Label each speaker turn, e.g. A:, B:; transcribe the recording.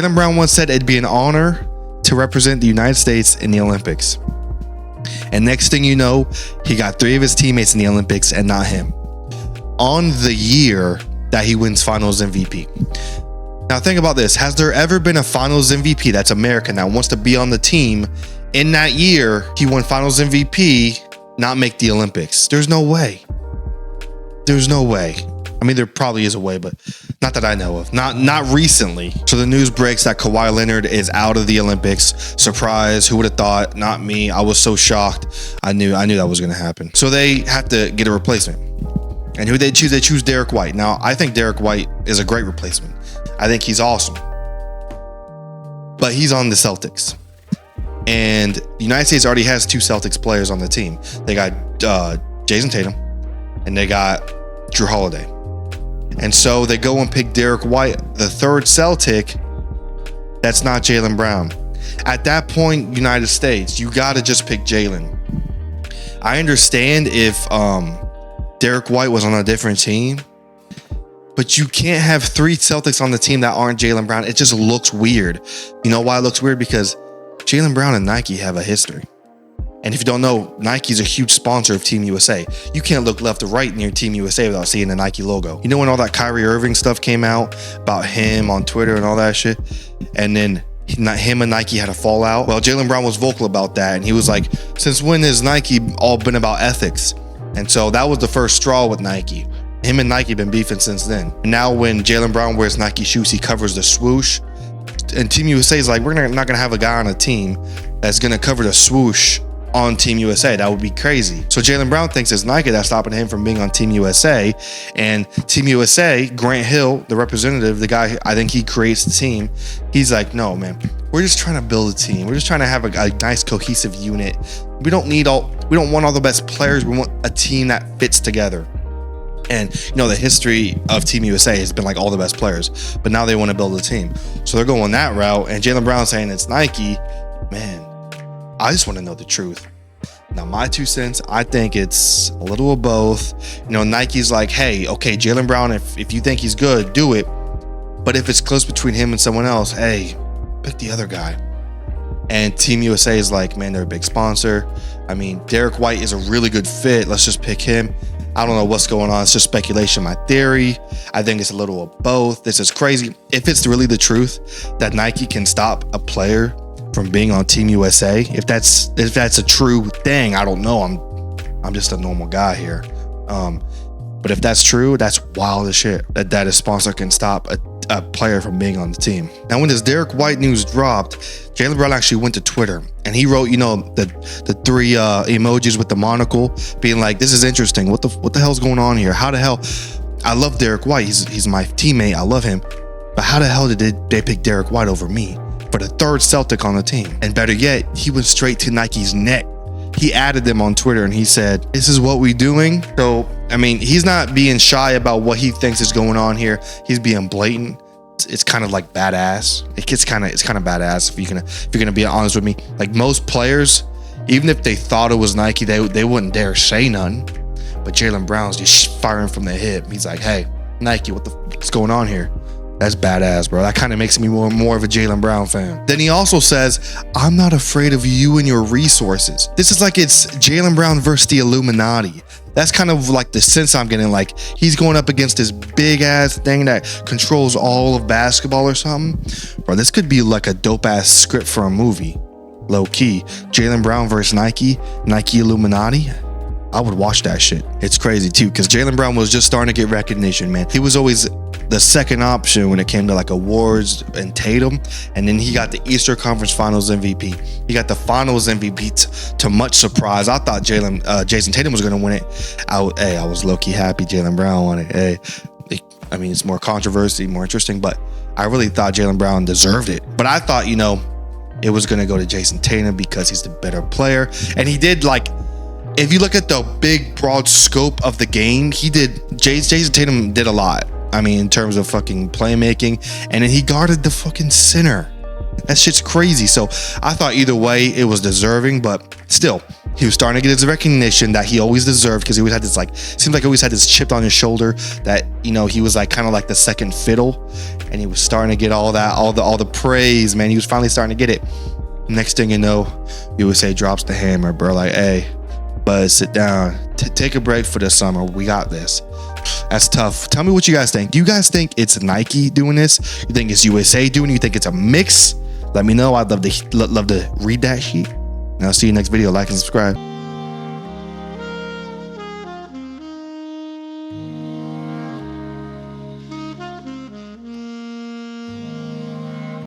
A: Jaylen Brown once said it'd be an honor to represent the United States in the Olympics. And next thing you know, he got 3 of his teammates in the Olympics and not him. On the year that he wins Finals MVP. Now think about this. Has there ever been a Finals MVP that's American that wants to be on the team in that year he won Finals MVP, not make the Olympics? There's no way. There's no way. I mean, there probably is a way, but not that I know of. Not recently. So the news breaks that Kawhi Leonard is out of the Olympics. Surprise. Who would have thought? Not me. I was so shocked. I knew that was going to happen. So they have to get a replacement. And who they choose? They choose Derrick White. Now, I think Derrick White is a great replacement. I think he's awesome. But he's on the Celtics. And the United States already has 2 Celtics players on the team. They got Jason Tatum and they got Drew Holiday. And so they go and pick Derrick White, the 3rd Celtic. That's not Jaylen Brown. At that point, United States, you got to just pick Jaylen. I understand if Derrick White was on a different team, but you can't have 3 Celtics on the team that aren't Jaylen Brown. It just looks weird. You know why it looks weird? Because Jaylen Brown and Nike have a history. And if you don't know, Nike's a huge sponsor of Team USA. You can't look left or right near Team USA without seeing the Nike logo. You know when all that Kyrie Irving stuff came out about him on Twitter and all that shit? And then him and Nike had a fallout. Well, Jaylen Brown was vocal about that. And he was like, since when has Nike all been about ethics? And so that was the first straw with Nike. Him and Nike been beefing since then. And now when Jaylen Brown wears Nike shoes, he covers the swoosh. And Team USA is like, we're not going to have a guy on a team that's going to cover the swoosh on Team USA. That would be crazy. So Jaylen Brown thinks it's Nike that's stopping him from being on Team USA. And Team USA, Grant Hill, the representative, the guy, I think he creates the team. He's like, no, man, we're just trying to build a team. We're just trying to have a nice cohesive unit. We don't want all the best players. We want a team that fits together. And you know, the history of Team USA has been like all the best players, but now they want to build a team. So they're going that route. And Jaylen Brown saying it's Nike, man, I just want to know the truth. Now, my 2 cents, I think it's a little of both. You know, Nike's like, hey, okay, Jaylen Brown, if you think he's good, do it. But if it's close between him and someone else, hey, pick the other guy. And Team USA is like, man, they're a big sponsor. I mean, Derrick White is a really good fit. Let's just pick him. I don't know what's going on. It's just speculation. My theory, I think it's a little of both. This is crazy. If it's really the truth that Nike can stop a player from being on Team USA, if that's a true thing, I don't know. I'm just a normal guy here. But if that's true, that's wild as shit. That a sponsor can stop a player from being on the team. Now, when this Derrick White news dropped, Jaylen Brown actually went to Twitter and he wrote, you know, the 3 emojis with the monocle, being like, "This is interesting. What the hell's going on here? How the hell? I love Derrick White. He's my teammate. I love him. But how the hell did they pick Derrick White over me for the 3rd Celtic on the team? And better yet, he went straight to Nike's neck. He added them on Twitter and he said, "This is what we doing." So, I mean, he's not being shy about what he thinks is going on here. He's being blatant. It's kind of like badass. It's kind of badass if you're gonna be honest with me. Like most players, even if they thought it was Nike, they wouldn't dare say none. But Jaylen Brown's just firing from the hip. He's like, "Hey, Nike, what's going on here?" That's badass, bro. That kind of makes me more of a Jaylen Brown fan. Then he also says, "I'm not afraid of you and your resources." This is like it's Jaylen Brown versus the Illuminati. That's kind of like the sense I'm getting. Like he's going up against this big ass thing that controls all of basketball or something. Bro, this could be like a dope ass script for a movie. Low key. Jaylen Brown versus Nike Illuminati. I would watch that shit. It's crazy too, because Jaylen Brown was just starting to get recognition, man. He was always the second option when it came to like awards and Tatum, and then he got the Eastern Conference Finals MVP. He got the Finals MVP to much surprise. I thought Jason Tatum was going to win it. I was low-key happy Jaylen Brown won it. I mean, it's more controversy, more interesting, but I really thought Jaylen Brown deserved it. But I thought, you know, it was going to go to Jason Tatum because he's the better player. And he did, like, if you look at the big, broad scope of the game, Jason Tatum did a lot. I mean, in terms of fucking playmaking, and then he guarded the fucking center. That shit's crazy. So I thought either way it was deserving, but still, He was starting to get his recognition that he always deserved, because he always had this, like, seems like he always had this chip on his shoulder that, you know, he was like kind of like the second fiddle, and he was starting to get all the praise, man. He was finally starting to get it. Next thing you know, USA drops the hammer, bro. Like, hey, Buzz, sit down. Take a break for the summer. We got this. That's tough. Tell me what you guys think. Do you guys think it's Nike doing this? You think it's USA doing it? You think it's a mix? Let me know. I'd love to read that sheet. And I'll see you next video. Like and subscribe.